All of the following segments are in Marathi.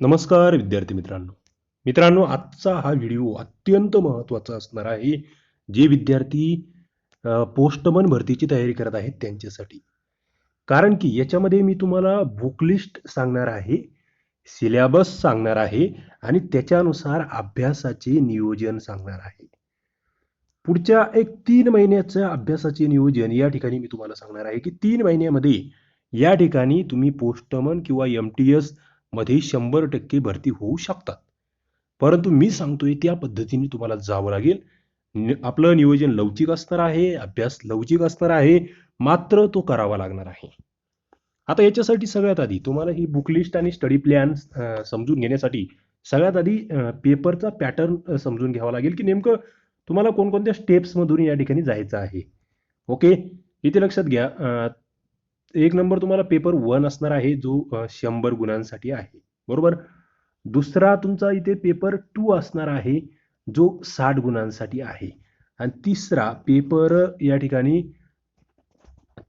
नमस्कार विद्यार्थी मित्रांनो आजचा हा व्हिडिओ अत्यंत महत्त्वाचा असणार आहे जे विद्यार्थी पोस्टमन भरतीची तयारी करत आहेत त्यांच्यासाठी. कारण की याच्यामध्ये मी तुम्हाला बुक लिस्ट सांगणार आहे, सिलेबस सांगणार आहे आणि त्याच्यानुसार अभ्यासाचे नियोजन सांगणार आहे. पुढच्या एक 3 महिन्याच्या अभ्यासाचे नियोजन या ठिकाणी मी तुम्हाला सांगणार आहे की 3 महिन्यामध्ये या ठिकाणी तुम्ही पोस्टमन किंवा MTS मध्ये 100% भरती होऊ शकतात. परंतु मी सांगतोय त्या पद्धतीने तुम्हाला जावं लागेल. आपलं नियोजन लवचिक असणार आहे, अभ्यास लवचिक असणार आहे, मात्र तो करावा लागणार आहे. आता याच्यासाठी सगळ्यात आधी तुम्हाला ही बुक लिस्ट आणि स्टडी प्लॅन समजून घेण्यासाठी सगळ्यात आधी पेपरचा पॅटर्न समजून घ्यावा लागेल की नेमकं तुम्हाला कोणकोणत्या स्टेप्समधून या ठिकाणी जायचं आहे. ओके, इथे लक्षात घ्या. एक नंबर तुम्हाला पेपर 1 असणार आहे जो 100 गुणांसाठी आहे, बरोबर. दुसरा तुमचा इथे पेपर 2 असणार आहे जो 60 गुणांसाठी आहे आणि तिसरा पेपर या ठिकाणी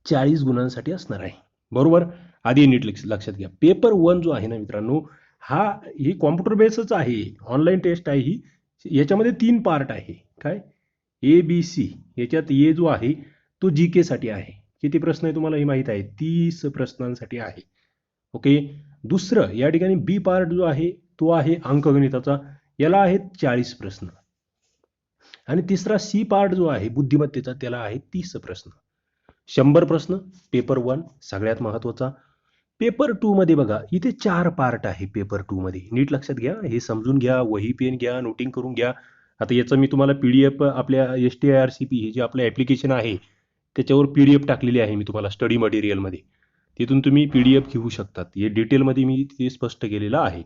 40 गुणांसाठी असणार आहे, बरोबर. आधी नीट लक्षात घ्या. पेपर 1 जो आहे ना मित्रांनो, ही कॉम्प्युटर बेसच आहे, ऑनलाईन टेस्ट आहे ही. याच्यामध्ये 3 पार्ट आहे. काय? ABC. याच्यात ए जो आहे तो GK साठी आहे. किती प्रश्न आहे तुम्हाला हे माहित आहे? 30 प्रश्नांसाठी आहे. ओके. दुसरं या ठिकाणी बी पार्ट जो आहे तो आहे अंकगणिताचा, याला आहेत 40 प्रश्न. आणि तिसरा सी पार्ट जो आहे बुद्धिमत्तेचा, त्याला आहे 30 प्रश्न. 100 प्रश्न पेपर 1 सगळ्यात महत्वाचा. पेपर 2 मध्ये बघा इथे 4 पार्ट आहे. पेपर 2 मध्ये नीट लक्षात घ्या, हे समजून घ्या, वही पेन घ्या, नोटिंग करून घ्या. आता याचं मी तुम्हाला PDF आपल्या STIRCP हे जे आपलं ॲप्लिकेशन आहे त्याच्यावर PDF टाकलेली आहे मी तुम्हाला स्टडी मटेरियलमध्ये. तिथून तुम्ही PDF घेऊ शकतात. हे डिटेलमध्ये मी ते स्पष्ट केलेलं आहे.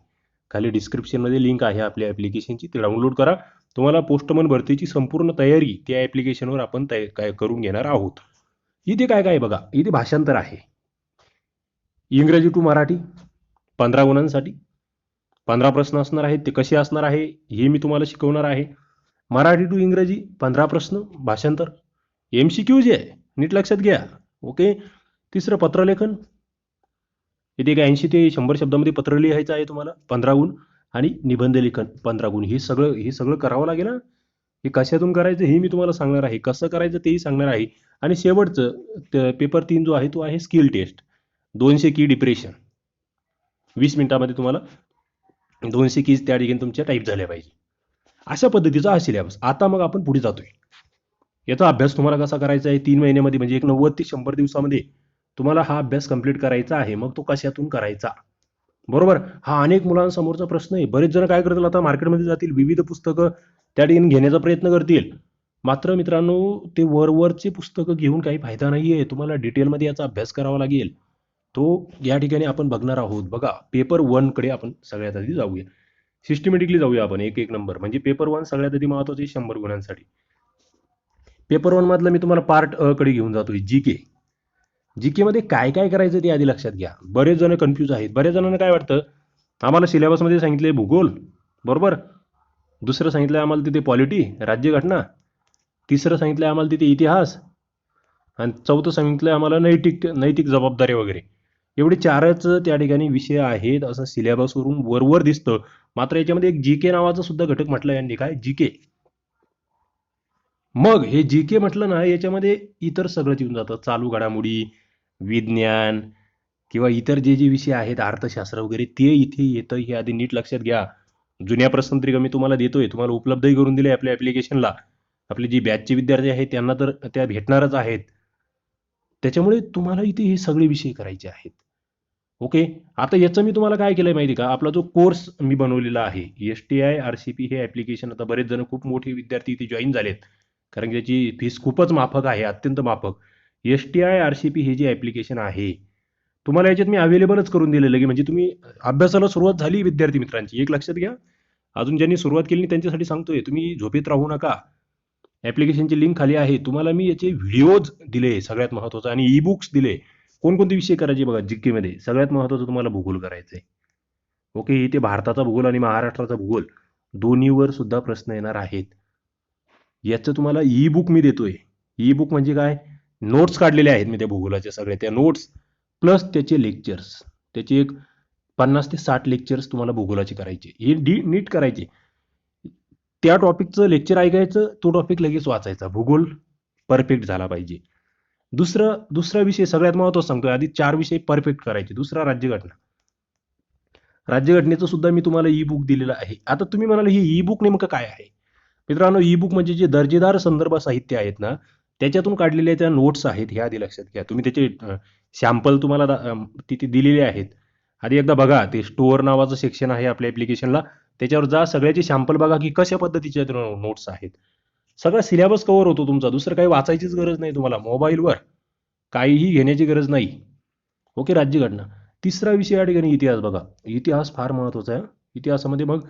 खाली डिस्क्रिप्शनमध्ये लिंक आहे आपल्या ॲप्लिकेशनची, ते डाउनलोड करा. तुम्हाला पोस्टमन भरतीची संपूर्ण तयारी त्या ॲप्लिकेशनवर आपण काय करून घेणार आहोत. इथे काय काय बघा, इथे भाषांतर आहे. इंग्रजी टू मराठी 15 गुणांसाठी 15 प्रश्न असणार आहेत. ते कसे असणार आहे हे मी तुम्हाला शिकवणार आहे. मराठी टू इंग्रजी 15 प्रश्न भाषांतर, MCQ जे आहे नीट लक्षात घ्या. ओके. तिसरं पत्रलेखन, इथे 80 ते 100 शब्दामध्ये पत्र लिहायचं आहे तुम्हाला, 15 गुण. आणि निबंध लेखन 15 गुण. हे सगळं करावं लागेल ना. हे कशातून करायचं हे मी तुम्हाला सांगणार आहे, कसं करायचं तेही सांगणार आहे. आणि शेवटचं पेपर 3 जो आहे तो आहे स्किल टेस्ट. 200 की डिप्रेशन, 20 मिनिटामध्ये तुम्हाला 200 कीज त्या ठिकाणी तुमच्या टाईप झाल्या पाहिजे. अशा पद्धतीचा हा सिलेबस. आता मग आपण पुढे जातोय. याचा अभ्यास तुम्हाला कसा करायचा आहे 3 महिन्यामध्ये, म्हणजे एक 90 ते 100 दिवसामध्ये तुम्हाला हा अभ्यास कंप्लीट करायचा आहे. मग तो कशातून करायचा, बरोबर. हा अनेक मुलांसमोरचा प्रश्न आहे. बरेच जण काय करतील, आता मार्केटमध्ये जातील, विविध पुस्तकं त्या ठिकाणी घेण्याचा प्रयत्न करतील. मात्र मित्रांनो, ते वरवरचे पुस्तकं घेऊन काही फायदा नाहीये. तुम्हाला डिटेलमध्ये याचा अभ्यास करावा लागेल. तो या ठिकाणी आपण बघणार आहोत. बघा, पेपर 1 कडे आपण सगळ्यात आधी जाऊया. सिस्टमॅटिकली जाऊया आपण एक एक नंबर. म्हणजे पेपर 1 सगळ्यात आधी महत्वाचे 100 गुणांसाठी. पेपर 1 मधलं मी तुम्हाला पार्ट कडे घेऊन जातोय, जीके मध्ये काय काय करायचं ते आधी लक्षात घ्या. बरेच जण कन्फ्यूज आहेत. बऱ्याच जणांना काय वाटतं, आम्हाला सिलेबसमध्ये सांगितले भूगोल, बरोबर. दुसरं सांगितलं आम्हाला तिथे पॉलिटी राज्यघटना, तिसरं सांगितलं आम्हाला तिथे इतिहास, आणि चौथं सांगितलं आम्हाला नैतिक जबाबदारी वगैरे. एवढे 4च त्या ठिकाणी विषय आहेत असं सिलेबसवरून वरवर दिसतं. मात्र याच्यामध्ये एक जीके नावाचा सुद्धा घटक म्हटलं यांनी. काय? जीके. मग हे जीके म्हटलं ना, याच्यामध्ये इतर सगळंच येऊन जातं. चालू घडामोडी, विज्ञान किंवा इतर जे विषय आहेत, अर्थशास्त्र वगैरे, ते इथे येतं. हे आधी नीट लक्षात घ्या. जुन्या प्रश्नपत्रिका मी तुम्हाला देतोय, तुम्हाला उपलब्धही करून दिले आपल्या ॲप्लिकेशनला. आपले जे बॅचचे विद्यार्थी आहेत त्यांना तर त्या भेटणारच आहेत. त्याच्यामुळे तुम्हाला इथे हे सगळे विषय करायचे आहेत. ओके. आता याचं मी तुम्हाला काय केलंय माहिती का, आपला जो कोर्स मी बनवलेला आहे STIRCP हे ॲप्लिकेशन, आता बरेच जण खूप मोठे विद्यार्थी इथे जॉईन झालेत, कारण की त्याची फीस खूपच माफक आहे, अत्यंत माफक. STIRCP हे जे ॲप्लिकेशन आहे तुम्हाला याच्यात मी अवेलेबलच करून दिलेलं, की म्हणजे तुम्ही अभ्यासाला सुरुवात झाली विद्यार्थी मित्रांची. एक लक्षात घ्या, अजून ज्यांनी सुरुवात केली त्यांच्यासाठी सांगतोय, तुम्ही झोपेत राहू नका. ॲप्लिकेशनची लिंक खाली आहे. तुम्हाला मी याचे व्हिडिओज दिले सगळ्यात महत्त्वाचं, आणि ई बुक्स दिले. कोणकोणते विषय करायचे बघा. जीके मध्ये सगळ्यात महत्त्वाचं तुम्हाला भूगोल करायचंय. ओके. इथे भारताचा भूगोल आणि महाराष्ट्राचा भूगोल दोन्हीवर सुद्धा प्रश्न येणार आहेत. याचं तुम्हाला ई बुक मी देतोय. ई बुक म्हणजे काय, नोट्स काढलेल्या आहेत मी त्या भूगोलाच्या सगळ्या, त्या नोट्स प्लस त्याचे लेक्चर्स. त्याची एक 50 ते 60 लेक्चर्स तुम्हाला भूगोलाचे करायचे. हे नीट करायचे. त्या टॉपिकचं लेक्चर ऐकायचं, तो टॉपिक लगेच वाचायचा. भूगोल परफेक्ट झाला पाहिजे. दुसरा विषय सगळ्यात महत्त्वाचा सांगतोय. आधी 4 विषय परफेक्ट करायचे. दुसरा राज्यघटना. राज्यघटनेचं सुद्धा मी तुम्हाला ई बुक दिलेलं आहे. आता तुम्ही म्हणाल हे ई बुक नेमकं काय आहे? मित्रांनो, ई बुक म्हणजे जे दर्जेदार संदर्भ साहित्य आहेत ना, त्याच्यातून काढलेल्या त्या नोट्स आहेत, हे आधी लक्षात घ्या. तुम्ही त्याचे सॅम्पल तुम्हाला तिथे दिलेले आहेत. आधी एकदा बघा, ते स्टोअर नावाचं सेक्शन आहे आपल्या ॲप्लिकेशनला. त्याच्यावर जा, सगळ्याचे सॅम्पल बघा की कशा पद्धतीचे नोट्स आहेत. सगळा सिलेबस कव्हर होतो तुमचा. दुसरं काही वाचायचीच गरज नाही तुम्हाला. मोबाईलवर काहीही घेण्याची गरज नाही. ओके, राज्यघटना. तिसरा विषय या ठिकाणी इतिहास बघा. इतिहास फार महत्त्वाचा आहे. इतिहासामध्ये मग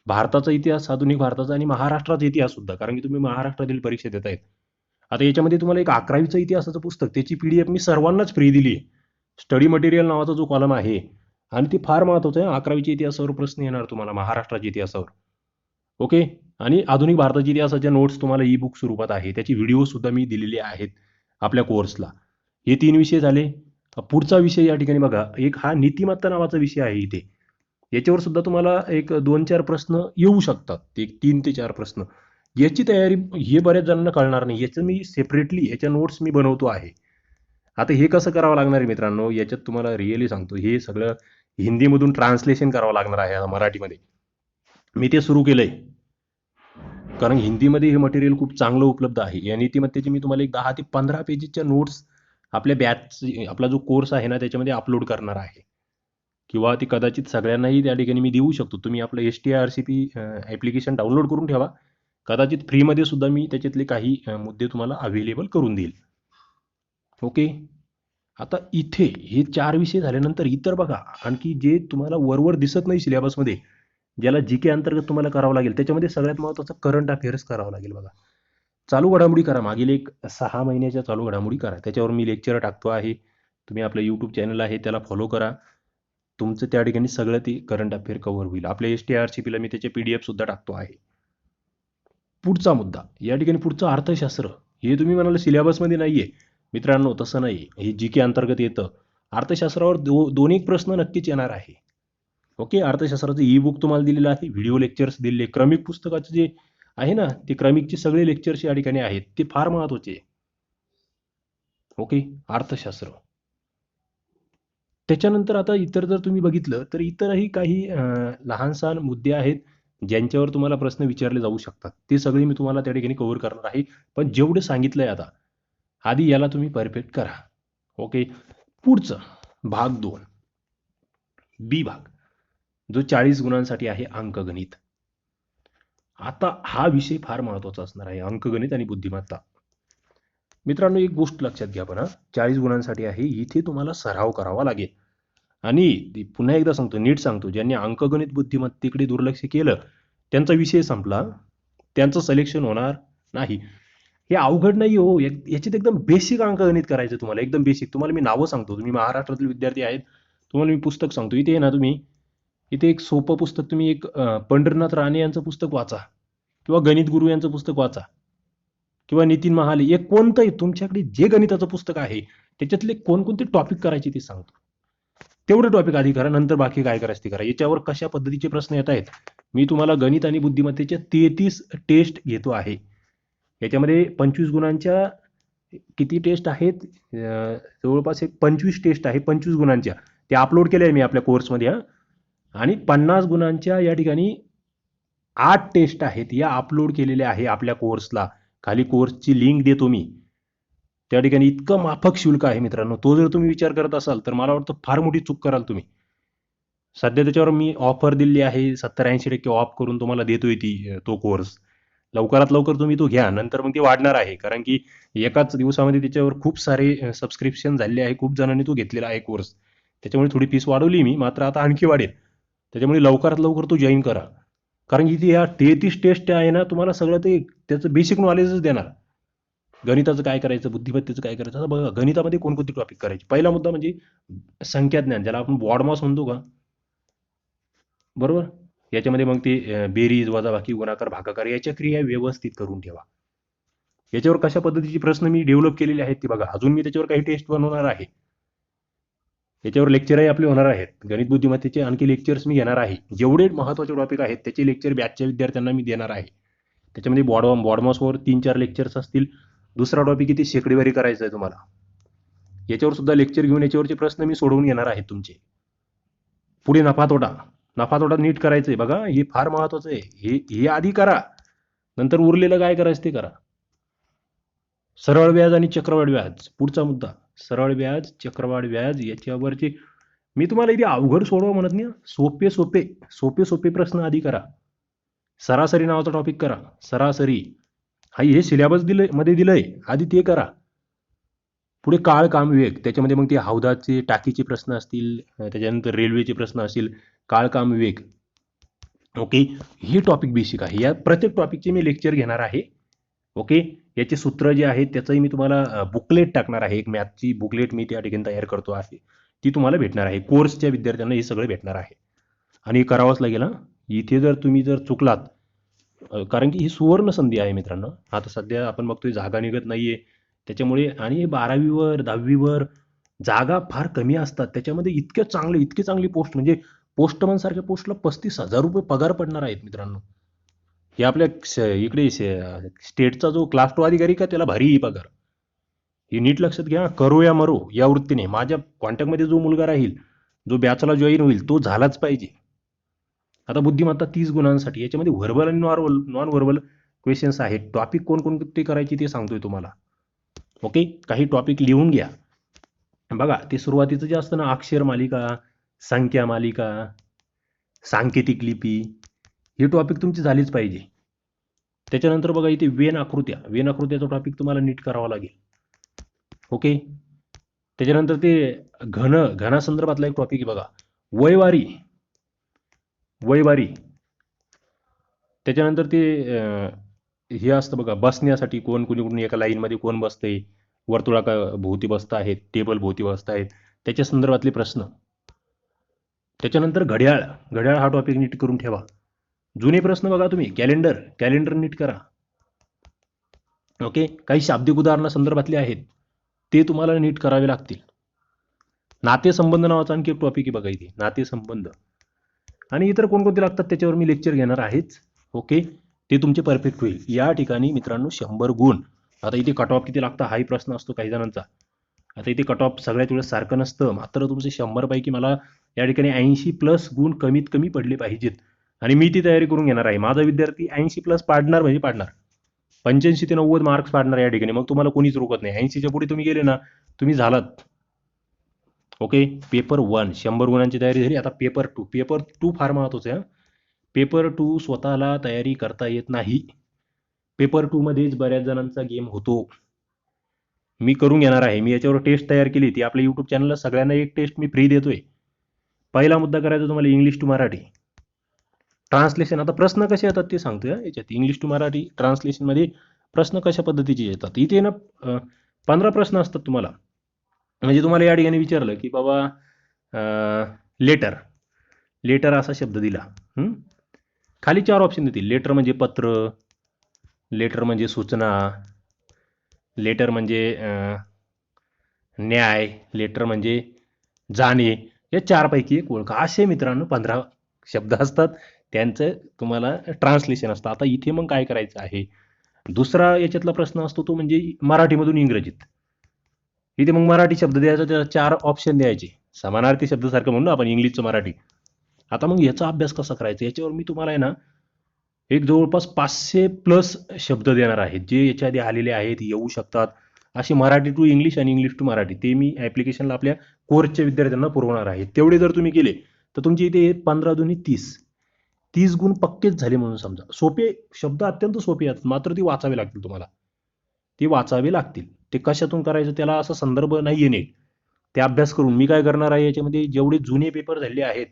भारताचा इतिहास, आधुनिक भारताचा आणि महाराष्ट्राचा इतिहास सुद्धा, कारण की तुम्ही महाराष्ट्रातील परीक्षा देत आहेत. आता याच्यामध्ये तुम्हाला एक 11वीचं इतिहासाचं पुस्तक, त्याची PDF मी सर्वांनाच फ्री दिली आहे. स्टडी मटेरियल नावाचा जो कॉलम आहे, आणि ते फार महत्त्वाचं आहे. 11वीच्या इतिहासावर प्रश्न येणार तुम्हाला, महाराष्ट्राच्या इतिहासावर. ओके, आणि आधुनिक भारताच्या इतिहासाच्या नोट्स तुम्हाला ई बुक स्वरूपात आहे. त्याची व्हिडिओ सुद्धा मी दिलेले आहेत आपल्या कोर्सला. हे 3 विषय झाले. पुढचा विषय या ठिकाणी बघा, एक हा नीतिमत्ता नावाचा विषय आहे इथे. याच्यावर सुद्धा तुम्हाला एक 2-4 प्रश्न येऊ शकतात. एक 3 ते 4 प्रश्न. याची तयारी हे बऱ्याच जणांना कळणार नाही. याचं मी सेपरेटली याच्या नोट्स मी बनवतो आहे. आता हे कसं करावं लागणार आहे मित्रांनो, याच्यात तुम्हाला रिअली सांगतो, हे सगळं हिंदीमधून ट्रान्सलेशन करावं लागणार आहे मराठीमध्ये. मी ते सुरू केलंय, कारण हिंदीमध्ये हे मटेरियल खूप चांगलं उपलब्ध आहे. या नीतिमत्तेचे मी तुम्हाला एक 10 ते 15 पेजेसच्या नोट्स आपल्या बॅच, आपला जो कोर्स आहे ना, त्याच्यामध्ये अपलोड करणार आहे. किंवा ती कदाचित सगळ्यांनाही त्या ठिकाणी मी देऊ शकतो. तुम्ही आपलं STIRCP ॲप्लिकेशन डाउनलोड करून ठेवा. कदाचित फ्रीमध्ये सुद्धा मी त्याच्यातले काही मुद्दे तुम्हाला अवेलेबल करून देईल. ओके, आता इथे हे 4 विषय झाल्यानंतर इतर बघा, आणखी जे तुम्हाला वरवर दिसत नाही सिलेबसमध्ये, ज्याला GK अंतर्गत तुम्हाला करावं लागेल, त्याच्यामध्ये सगळ्यात महत्त्वाचं करंट अफेअर्स करावं लागेल बघा. चालू घडामोडी करा. मागील एक 6 महिन्याच्या चालू घडामोडी करा. त्याच्यावर मी लेक्चर टाकतो आहे. तुम्ही आपलं YouTube चॅनल आहे त्याला फॉलो करा. तुमचं त्या ठिकाणी सगळं ते करंट अफेअर कव्हर होईल. आपल्या STIRCPला मी त्याचे PDF सुद्धा टाकतो आहे. पुढचा मुद्दा या ठिकाणी, पुढचं अर्थशास्त्र. हे तुम्ही म्हणाल सिलेबसमध्ये नाहीये. मित्रांनो, तसं नाही. हे GK अंतर्गत येतं. अर्थशास्त्रावर 2 प्रश्न नक्कीच येणार आहे. ओके, अर्थशास्त्राचं ई बुक तुम्हाला दिलेलं आहे. व्हिडिओ लेक्चर्स दिलेले. क्रमिक पुस्तकाचे जे आहे ना, ते क्रमिकचे सगळे लेक्चर्स या ठिकाणी आहेत. ते फार महत्त्वाचे आहे. ओके, अर्थशास्त्र. त्याच्यानंतर आता इतर जर तुम्ही बघितलं तर इतरही काही लहान-सहान मुद्दे आहेत, ज्यांच्यावर तुम्हाला प्रश्न विचारले जाऊ शकतात. ते सगळे मी तुम्हाला त्या ठिकाणी कव्हर करणार आहे. पण जेवढं सांगितलंय आता, आधी याला तुम्ही परफेक्ट करा. ओके, पुढचं भाग 2, बी भाग, जो 40 गुणांसाठी आहे, अंकगणित. आता हा विषय फार महत्त्वाचा असणार आहे, अंकगणित आणि बुद्धिमत्ता. मित्रांनो, एक गोष्ट लक्षात घ्या पण, 40 गुणांसाठी आहे, इथे तुम्हाला सराव करावा लागेल. आणि पुन्हा एकदा सांगतो, नीट सांगतो, ज्यांनी अंकगणित बुद्धिमत्तेकडे दुर्लक्ष केलं, त्यांचा विषय संपला, त्यांचं सिलेक्शन होणार नाही. हे अवघड नाही हो. याच्यात एकदम बेसिक अंकगणित करायचं तुम्हाला, एकदम बेसिक. तुम्हाला मी नावं सांगतो, तुम्ही महाराष्ट्रातील विद्यार्थी आहेत, तुम्हाला मी पुस्तक सांगतो. इथे आहे ना, तुम्ही इथे एक सोपं पुस्तक, तुम्ही एक पंढरीनाथ राणे यांचं पुस्तक वाचा, किंवा गणित गुरु यांचं पुस्तक वाचा, किंवा नितीन महाले, एक कोणतंही तुमच्याकडे जे गणिताचं पुस्तक आहे, त्याच्यातले कोणकोणते टॉपिक करायचे ते सांगतो. तेवढे टॉपिक आधी करा, नंतर बाकी काय करायचं ते करा. याच्यावर कशा पद्धतीचे प्रश्न येत आहेत, मी तुम्हाला गणित आणि बुद्धिमत्तेच्या 33 टेस्ट घेतो आहे. याच्यामध्ये 25 गुणांच्या किती टेस्ट आहेत, जवळपास एक 25 टेस्ट आहे 25 गुणांच्या. ते अपलोड केले आहे मी आपल्या कोर्समध्ये. आणि 50 गुणांच्या या ठिकाणी 8 टेस्ट आहेत, या अपलोड केलेल्या आहे आपल्या कोर्सला. खाली कोर्सची लिंक देतो मी. त्या ठिकाणी इतकं माफक शुल्क आहे मित्रांनो. तो जर तुम्ही विचार करत असाल तर मला वाटतं फार मोठी चूक कराल तुम्ही. सध्या त्याच्यावर मी ऑफर दिली आहे, 70-80% ऑफ करून तुम्हाला देतोय तो कोर्स. लवकरात लवकर तुम्ही तो घ्या, नंतर मग ते वाढणार आहे. कारण की एकाच दिवसामध्ये त्याच्यावर खूप सारे सबस्क्रिप्शन झालेले आहे, खूप जणांनी तो घेतलेला आहे कोर्स. त्याच्यामुळे थोडी फीस वाढवली मी, मात्र आता आणखी वाढेल. त्याच्यामुळे लवकरात लवकर तो जॉईन करा. कारण की या 33 टेस्ट आहे ना, तुम्हाला सगळं ते त्याचं बेसिक नॉलेजच देणार. गणिताचं काय करायचं, बुद्धिमत्तेचं काय करायचं. आता बघा, गणितामध्ये कोणकोणते टॉपिक करायचे. पहिला मुद्दा म्हणजे संख्याज्ञान, ज्याला आपण बॉडमास म्हणतो का, बरोबर. याच्यामध्ये मग ते बेरीज, वजाबाकी, गुणाकार, भागाकार याच्या क्रिया व्यवस्थित करून ठेवा. याच्यावर कशा पद्धतीचे प्रश्न मी डेव्हलप केलेले आहेत ते बघा. अजून मी त्याच्यावर काही टेस्ट बनवणार आहे. याच्यावर लेक्चरही आपले होणार आहेत. गणित बुद्धिमत्तेचे आणखी लेक्चर्स मी घेणार आहे. जेवढे महत्त्वाचे टॉपिक आहेत त्याचे लेक्चर बॅचच्या विद्यार्थ्यांना मी देणार आहे. त्याच्यामध्ये बॉडमॉसवर 3-4 लेक्चर्स असतील. दुसरा टॉपिक किती शेकडेवारी करायचं आहे तुम्हाला. याच्यावर सुद्धा लेक्चर घेऊन याच्यावरचे प्रश्न मी सोडवून घेणार आहे तुमचे. पुढे नफा तोटा नीट करायचंय बघा, हे फार महत्वाचं आहे. हे आधी करा, नंतर उरलेलं काय करायचं ते करा. सरळ व्याज आणि चक्रवाढ व्याज पुढचा मुद्दा. सरळ व्याज, चक्रवाढ व्याज याच्यावरचे मी तुम्हाला इथे अवघड सोडवा म्हणत नाही. सोपे प्रश्न आधी करा. सरासरी नावाचा टॉपिक करा. सरासरी हे सिलेबस मध्ये दिलंय, आधी ते करा. पुढे काळ काम विवेक, त्याच्यामध्ये मग ते हौदाचे टाकीचे प्रश्न असतील, त्याच्यानंतर रेल्वेचे प्रश्न असतील. काळ काम विवेक, ओके, ही टॉपिक बेसिक आहे. या प्रत्येक टॉपिकचे मी लेक्चर घेणार आहे. ओके, याचे सूत्र जे आहेत त्याचंही मी तुम्हाला बुकलेट टाकणार आहे. एक मॅथची बुकलेट मी त्या ठिकाणी तयार करतो आहे, ती तुम्हाला भेटणार आहे. कोर्सच्या विद्यार्थ्यांना हे सगळं भेटणार आहे आणि करावंच लागेल. इथे जर तुम्ही चुकलात, कारण की ही सुवर्ण संधी आहे मित्रांनो. आता सध्या आपण बघतोय जागा निघत नाहीये, त्याच्यामुळे आणि 12वीवर 10वीवर जागा फार कमी असतात. त्याच्यामध्ये इतके चांगली पोस्ट म्हणजे पोस्टमन सारख्या पोस्टला 35,000 रुपये पगार पडणार आहेत मित्रांनो. हे आपल्या इकडे स्टेटचा जो क्लास 2 अधिकारी का त्याला भारी पगार. हे नीट लक्षात घ्या. करो या मरो या वृत्तीने माझ्या कॉन्टॅक्टमध्ये जो मुलगा राहील, जो बॅचला जॉईन होईल, तो झालाच पाहिजे. आता बुद्धिमत्ता 30 गुणांसाठी याच्यामध्ये व्हर्बल आणि नॉन व्हर्बल क्वेश्चन्स आहेत. टॉपिक कोणकोणते करायचे ते सांगतोय तुम्हाला. ओके, काही टॉपिक लिहून घ्या. बघा, ते सुरुवातीचं जे असतं ना, अक्षर मालिका, संख्या मालिका, सांकेतिक लिपी, ही टॉपिक तुमची झालीच पाहिजे. त्याच्यानंतर बघा इथे वेन आकृत्याचा टॉपिक तुम्हाला नीट करावा लागेल. ओके, त्याच्यानंतर ते घनासंदर्भातला एक टॉपिक आहे बघा, वयवारी. त्याच्यानंतर ते हे असतं बघा, बसण्यासाठी कुणी एका लाईनमध्ये कोण बसते, वर्तुळा भोवती बसत आहेत, टेबल भोवती बसत आहेत, त्याच्या संदर्भातले प्रश्न. त्याच्यानंतर घड्याळ हा टॉपिक नीट करून ठेवा. जुने प्रश्न बघा तुम्ही, कॅलेंडर नीट करा. ओके, काही शाब्दिक उदाहरणा संदर्भातले आहेत, ते तुम्हाला नीट करावे लागतील. नातेसंबंध नावाचा आणखी एक टॉपिक आहे बघा इथे, नातेसंबंध. आणि इतर कोणकोणते लागतात त्याच्यावर मी लेक्चर घेणार आहेच. ओके, ते तुमचे परफेक्ट होईल. या ठिकाणी मित्रांनो 100 गुण. आता इथे कट ऑफ किती लागतं हाही प्रश्न असतो काही जणांचा. आता इथे कट ऑफ सगळ्यात वेळेस सारखं नसतं, मात्र तुमचे 100 पैकी मला या ठिकाणी 80+ गुण कमीत कमी पडले पाहिजेत. आणि मी ती तयारी करून घेणार आहे. माझा विद्यार्थी 80+ पाडणार म्हणजे पाडणार. 85 ते 90 मार्क्स पाडणार या ठिकाणी. मग तुम्हाला कोणीच रोकत नाही. 80च्या पुढे तुम्ही गेले ना, तुम्ही झालात. ओके, पेपर 1 100 गुणांची तयारी झाली. आता पेपर 2 फार महत्वाचं आहे. पेपर 2 स्वतःला तयारी करता येत नाही. पेपर 2 मध्येच बऱ्याच जणांचा गेम होतो. मी करून घेणार आहे. मी याच्यावर टेस्ट तयार केली. ती आपल्या YouTube चॅनलला सगळ्यांना एक टेस्ट मी फ्री देतोय. पहिला मुद्दा करायचा तुम्हाला इंग्लिश टू मराठी ट्रान्सलेशन. आता प्रश्न कसे येतात ते सांगतोय याच्यात. इंग्लिश टू मराठी ट्रान्सलेशनमध्ये प्रश्न कशा पद्धतीचे येतात. इथे ना 15 प्रश्न असतात तुम्हाला. म्हणजे तुम्हाला या ठिकाणी विचारलं की बाबा लेटर असा शब्द दिला. खाली 4 ऑप्शन देतील. लेटर म्हणजे पत्र, लेटर म्हणजे सूचना, लेटर म्हणजे न्याय, लेटर म्हणजे जाणे. या 4 पैकी एक ओळखा. असे मित्रांनो 15 शब्द असतात, त्यांचं तुम्हाला ट्रान्सलेशन असतं. आता इथे मग काय करायचं आहे, दुसरा याच्यातला प्रश्न असतो तो म्हणजे मराठीमधून इंग्रजीत. इथे मग मराठी शब्द द्यायचा, त्याला 4 ऑप्शन द्यायचे. समानार्थी शब्द सारखं म्हणून आपण इंग्लिशचं मराठी. आता मग याचा अभ्यास कसा करायचा, याच्यावर मी तुम्हाला आहे ना एक जवळपास 500+ शब्द देणार आहेत, जे याच्या आधी आलेले आहेत, येऊ शकतात. असे मराठी टू इंग्लिश आणि इंग्लिश टू मराठी ते मी ॲप्लिकेशनला आपल्या कोर्सच्या विद्यार्थ्यांना पुरवणार आहे. तेवढे जर तुम्ही केले तर तुमचे इथे 15 दुनी 30 गुण पक्केच झाले म्हणून समजा. सोपे शब्द, अत्यंत सोपे आहेत, मात्र ती वाचावे लागतील तुम्हाला. ते वाचावे लागतील. ते कशातून करायचं त्याला असा संदर्भ नाहीये नीट. ते अभ्यास करून मी काय करणार आहे, याच्यामध्ये जेवढे जुने पेपर झाले आहेत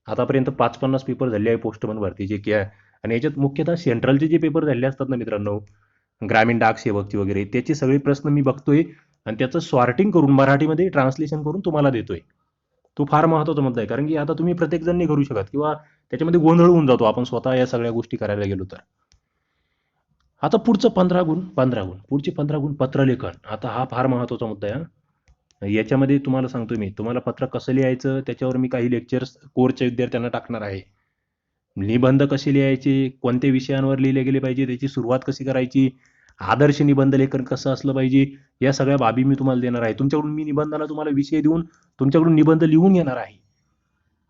आतापर्यंत 5-50 पेपर झाले आहे पोस्टमन भरतीचे, आणि याच्यात मुख्यतः सेंट्रलचे जे पेपर झाले असतात ना मित्रांनो, ग्रामीण डाक सेवकचे वगैरे, त्याचे सगळे प्रश्न मी बघतोय आणि त्याचं सॉर्टिंग करून मराठीमध्ये ट्रान्सलेशन करून तुम्हाला देतोय. तो फार महत्त्वाचा मुद्दा आहे, कारण की आता तुम्ही प्रत्येकजण नाही करू शकत किंवा त्याच्यामध्ये गोंधळ होऊन जातो आपण स्वतः या सगळ्या गोष्टी करायला गेलो तर. आता पुढचं 15 गुण पुढचे 15 गुण पत्रलेखन. आता हा फार महत्त्वाचा मुद्दा आहे. याच्यामध्ये तुम्हाला सांगतो मी, तुम्हाला पत्र कसं लिहायचं त्याच्यावर मी काही लेक्चर्स कोरच्या विद्यार्थ्यांना टाकणार आहे. निबंध कसे लिहायचे, कोणत्या विषयांवर लिहिले गेले पाहिजे, त्याची सुरुवात कशी करायची, आदर्श निबंध लेखन कसं असलं पाहिजे, या सगळ्या बाबी मी तुम्हाला देणार आहे. तुमच्याकडून मी निबंधाला तुम्हाला विषय देऊन तुमच्याकडून निबंध लिहून घेणार आहे.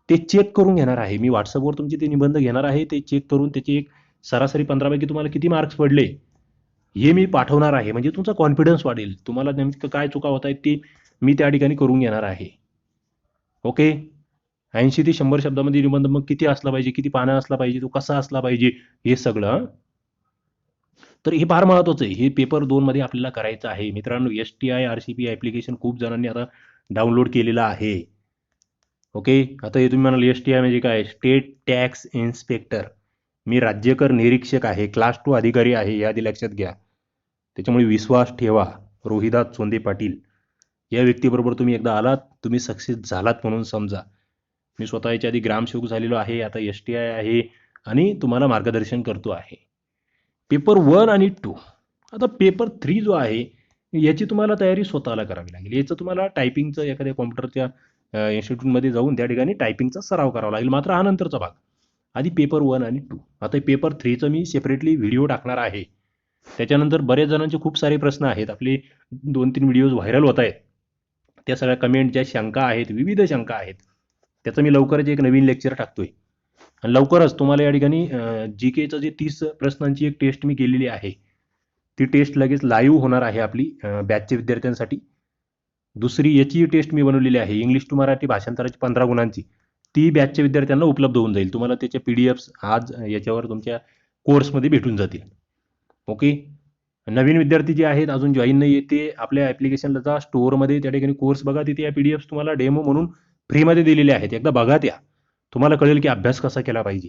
ते चेक करून घेणार आहे. मी WhatsAppवर तुमचे ते निबंध घेणार आहे. ते चेक करून त्याचे एक सरासरी 15 पैकी तुम्हाला किती मार्क्स पडले, हे मी पाठवणार आहे. म्हणजे तुमचा कॉन्फिडन्स वाढेल. तुम्हाला नेमकं काय चुका होत आहेत ते मी त्या ठिकाणी करून घेणार आहे. ओके. 80 ते 100 शब्दामध्ये निबंध मग किती असला पाहिजे, किती पानं असला पाहिजे, तो कसा असला पाहिजे, हे सगळं. तर हे फार महत्त्वाचं आहे. हे पेपर 2 मध्ये आपल्याला करायचं आहे. मित्रांनो, STI RCP ॲप्लिकेशन खूप जणांनी आता डाउनलोड केलेलं आहे. ओके. आता हे तुम्ही म्हणाल STI म्हणजे काय? State tax inspector. मी राज्यकर निरीक्षक आहे, क्लास 2 अधिकारी आहे, हे आधी लक्षात घ्या. त्याच्यामुळे विश्वास ठेवा. रोहिदास सोंदे पाटील या व्यक्तीबरोबर तुम्ही एकदा आलात, तुम्ही सक्सेस झालात म्हणून समजा. मी स्वतः याच्या आधी ग्रामसेवक झालेलो आहे, आता STI आहे आणि तुम्हाला मार्गदर्शन करतो आहे. पेपर 1 आणि 2. आता पेपर 3 जो आहे याची तुम्हाला तयारी स्वतःला करावी लागेल. याचं तुम्हाला टायपिंगचं एखाद्या कॉम्प्युटरच्या इन्स्टिट्यूटमध्ये जाऊन त्या ठिकाणी टायपिंगचा सराव करावा लागेल. मात्र हा नंतरचा भाग. आधी पेपर 1 आणि 2. आता पेपर 3चं मी सेपरेटली व्हिडिओ टाकणार आहे. त्याच्यानंतर बऱ्याच जणांचे खूप सारे प्रश्न आहेत. आपले 2-3 व्हिडिओज व्हायरल होत आहेत. त्या सगळ्या कमेंट ज्या शंका आहेत, विविध शंका आहेत, त्याचं मी लवकरच एक नवीन लेक्चर टाकतोय. आणि लवकरच तुम्हाला या ठिकाणी GKचं जे 30 प्रश्नांची एक टेस्ट मी केलेली आहे, ती टेस्ट लगेच लाईव्ह होणार आहे आपली बॅचच्या विद्यार्थ्यांसाठी. दुसरी याची टेस्ट मी बनवलेली आहे, इंग्लिश टू मराठी भाषांतराची 15 गुणांची. ती बॅचच्या विद्यार्थ्यांना उपलब्ध होऊन जाईल. तुम्हाला त्याच्या PDFs आज याच्यावर तुमच्या कोर्समध्ये भेटून जातील. ओके. नवीन विद्यार्थी जे आहेत अजून जॉईन नाही आहे, ते आपल्या ॲप्लिकेशनला जा, स्टोअरमध्ये त्या ठिकाणी कोर्स बघा. तिथे या PDFs तुम्हाला डेमो म्हणून फ्रीमध्ये दिलेले आहेत. एकदा बघा त्या. तुम्हाला कळेल की अभ्यास कसा केला पाहिजे.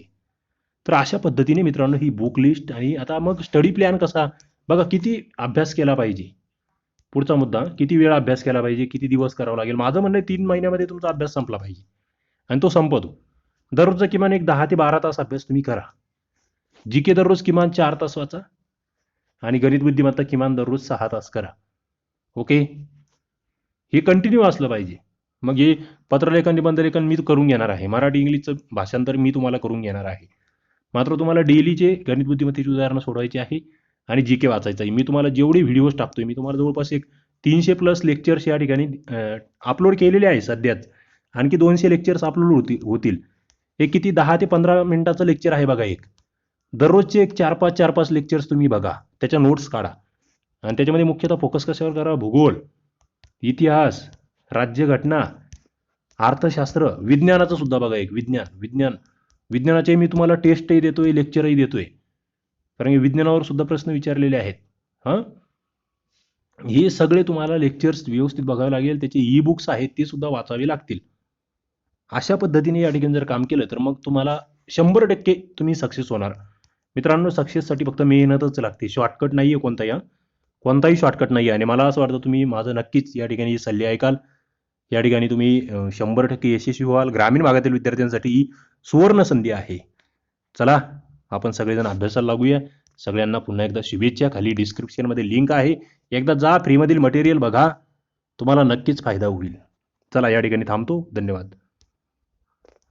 तर अशा पद्धतीने मित्रांनो ही बुक लिस्ट. आणि आता मग स्टडी प्लॅन कसा, बघा किती अभ्यास केला पाहिजे. पुढचा मुद्दा, किती वेळ अभ्यास केला पाहिजे, किती दिवस करावा लागेल. माझं म्हणणं आहे 3 महिन्यामध्ये तुमचा अभ्यास संपला पाहिजे आणि तो संपतो. दररोजचा किमान एक 10 ते 12 तास अभ्यास तुम्ही करा. GK दररोज किमान 4 तास वाचा आणि गणित बुद्धिमत्ता किमान दररोज 6 तास करा. ओके. हे कंटिन्यू असलं पाहिजे. मग हे पत्रलेखन, निबंधलेखन मी करून घेणार आहे. मराठी इंग्लिशचं भाषांतर मी तुम्हाला करून घेणार आहे. मात्र तुम्हाला डेलीचे गणित बुद्धिमत्तेची उदाहरणं सोडवायची आहे आणि GK वाचायचं आहे. मी तुम्हाला जेवढे व्हिडिओज टाकतोय, मी तुम्हाला जवळपास एक 300+ लेक्चर्स या ठिकाणी अपलोड केलेले आहे सध्याच. आणखी 200 लेक्चर्स अपलोड होतील. हे किती 10 ते 15 मिनिटाचं लेक्चर आहे बघा एक. दररोजचे एक 4-5 लेक्चर्स तुम्ही बघा, त्याच्या नोट्स काढा आणि त्याच्यामध्ये मुख्यतः फोकस कशावर करा? भूगोल, इतिहास, राज्यघटना, अर्थशास्त्र, विज्ञानाचं सुद्धा बघा एक विज्ञानाचे मी तुम्हाला टेस्टही देतोय, लेक्चरही देतोय. कारण की विज्ञानावर सुद्धा प्रश्न विचारलेले आहेत. हां, हे सगळे तुम्हाला लेक्चर्स व्यवस्थित बघावे लागेल. त्याचे ई-बुक्स आहेत ते सुद्धा वाचावे लागतील. अशा पद्धतीने या ठिकाणी जर काम केलं तर मग तुम्हाला 100% तुम्ही सक्सेस होणार. मित्रांनो, सक्सेससाठी फक्त मेहनतच लागते. शॉर्टकट नाही आहे कोणताही. कोणताही शॉर्टकट नाही आहे. आणि मला असं वाटतं तुम्ही माझं नक्कीच या ठिकाणी सल्ले ऐकाल. या ठिकाणी तुम्ही 100% यशस्वी व्हाल. ग्रामीण भागातील विद्यार्थ्यांसाठी ही सुवर्ण संधी आहे. चला, आपण सगळेजण अभ्यासाला लागूया. सगळ्यांना पुन्हा एकदा शुभेच्छा. खाली डिस्क्रिप्शनमध्ये लिंक आहे, एकदा जा, फ्रीमधील मटेरियल बघा, तुम्हाला नक्कीच फायदा होईल. चला, या ठिकाणी थांबतो. धन्यवाद.